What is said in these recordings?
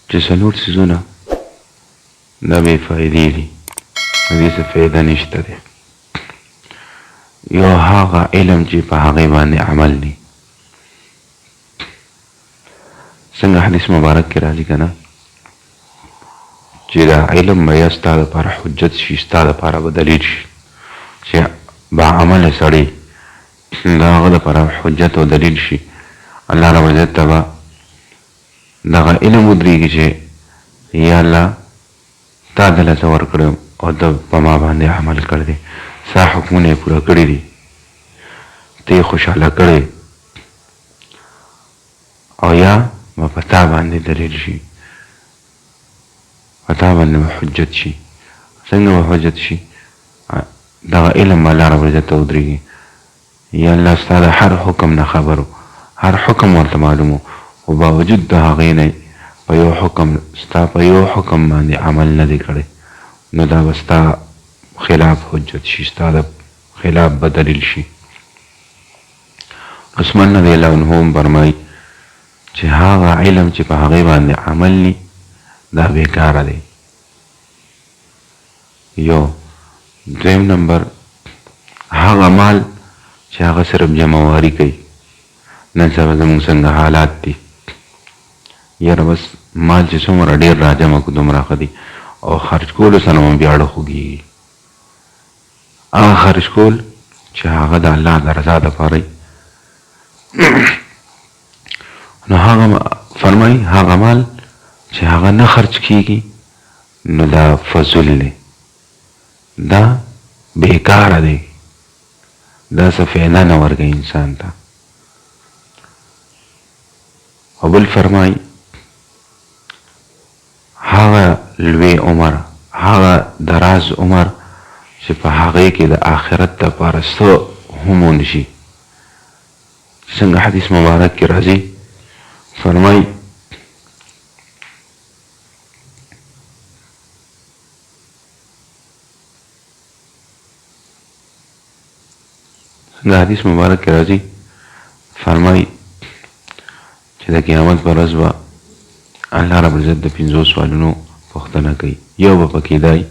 چې څلور څیزونه دا بې فایدې دي، د دې څه فایده نشته دی. یو هغه علم چې په هغې باندې عمل دی. څنګه حدیث مبارک کې راځي که نه چې دا علم به یا ستا دپاره حجت شي، ستا دپاره به دلیل شي. چې باعمله سړی د هغه دپاره حجت او دلیل شي، الله رب العزت ته به دغه علم ودرېږي چې یا الله تا دله څه ورکړی او ته په ما باندې عمل کړی دی، ستا حکمونه یې پوره کړي دي، ته یې خوشحاله کړی، او یا به په تا باندې دلیل شي، په تا باندې به حجت شي. څنګه به حجت شي؟ دغه علم به الله رب العزت ته ودرېږي، یا الله ستا د هر حکم نه خبر و، هر حکم ورته معلوم و، خو باوجود د هغې نه په یو حکم ستا په یو حکم باندې عمل نه دی کړی، نو دا به ستا خلاف حجت شي، ستا د خلاف به دلیل شي. عثمان رضی الله عنه هم فرمایي چې هغه علم چې په هغې باندې عمل ني دا بېکاره دی. یو دویم نمبر هغه مال چې هغه صرف جمعواري کوي. نن سبا زموږ څنګه حالات دي، یاره بس مال چې څومره ډېر راجمع کړو دومره ښه دي، او خرج کولو سره مو بیا اړه خوږېږي. هغه خرج کول چې هغه د الله د رضا دپاره نو هغه فرمایي هغه مال چې هغه نه خرج کیږي نو دا فضول دی، دا بیکاره دی، دا څه فایده نه ورکوي انسان ته. او بل فرمایي هغه لوی عمر، هغه دراز عمر چې په هغې کې د آخرت دپاره څه هم ونشي. څنګه حدیث مبارک کې راځي فرمایي حدیث مبارک کې راځي فرمایي چې د قیامت په ورځ به الله رب العزت د 5 سوالونو پوښتنه کوي. یو به پکې دی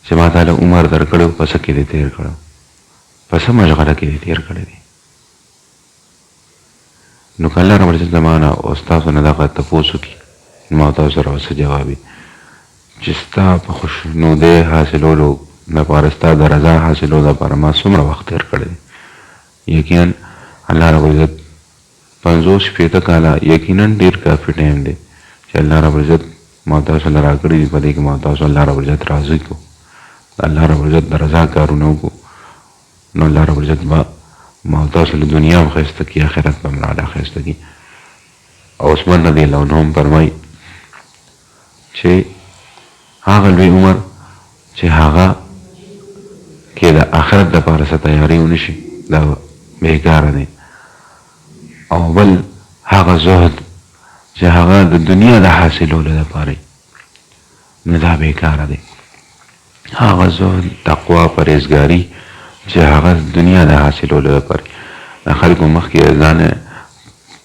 چې ما تعالی عمر درکړی په څه کې دې تېر کړی، په څه مشغله کې دې تېر کړی دی. نو که الله رب العزت زما نه او ستاسو نه دغه تپوس وکړي، ما تاسو سره به څه جواب وي چې ستا په خوشنودۍ حاصلولو دپاره، ستا د رضا حاصلو دپاره ما څومره وخت تېر کړی دی. یقینا الله رب العزت 50-50 کاله یقینا ډېر کافي ټایم دی چې الله رب العزت ما تاسو له راکړي دي. په دې کې ما تاسو الله رب العزت راضي کړو، الله رب العزت د رضا کارونه وکړو، نو الله رب العزت به ما تاسو له دنیا هم ښایسته کړي، آخرت به هم راله ښایسته کړي. او عثمان رضی الله عنه هم فرمایي چې هغه لوی عمر چې هغه کې د آخرت دپاره څه تیاري ونه شي دا بېکاره دی. او بل هغه زهد چې هغه د دنیا د حاصلولو دپاره نو دا بېکاره دی. هغه زهد تقوا پرهیزګاري چې هغه د دنیا د حاصلولو دپاره د خلکو مخکې ځان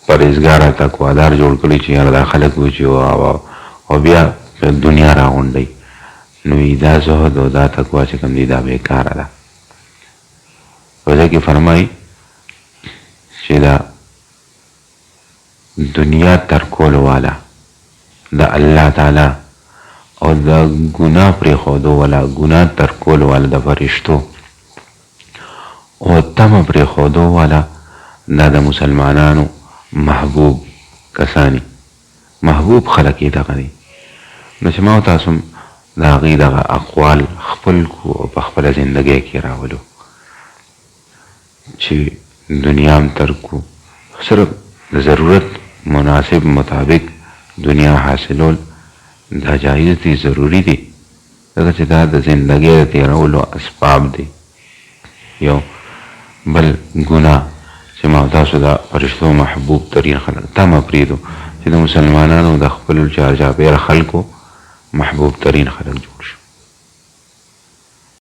پرهیزګاره تقوادار جوړ کړي چې یاره دا خلک وچي او بیا په دنیا راغونډوي، نو دا زهد او دا تقوا چې کوم دی دا بېکاره ده. په ځای کې فرمایي چې دا دنیا ترکولو والا د الله تعالی او د ګناه پرېښودو والا، ګناه ترکولو والا د فرشتو او تمه پرېښودو والا دا د مسلمانانو محبوب کسانی، محبوب خلک یې دغه دي. نو چې ما او تاسو هم د هغې دغه اقوال خپل کړو او په خپله زندګۍ کې راولو چې دنیا هم ترک کړو، صرف د ضرورت مناسب مطابق دنیا حاصلول دا جایز دي، ضروري دي، ځکه چې دا د زندګۍ د تېرولو اسباب دي. یو بل ګناه چې ما تاسو د فرشتو محبوب ترین خلک تمه پرېږدو چې د مسلمانانو د خپلو چارچاپېره خلکو محبوب ترین خلک جوړ شي.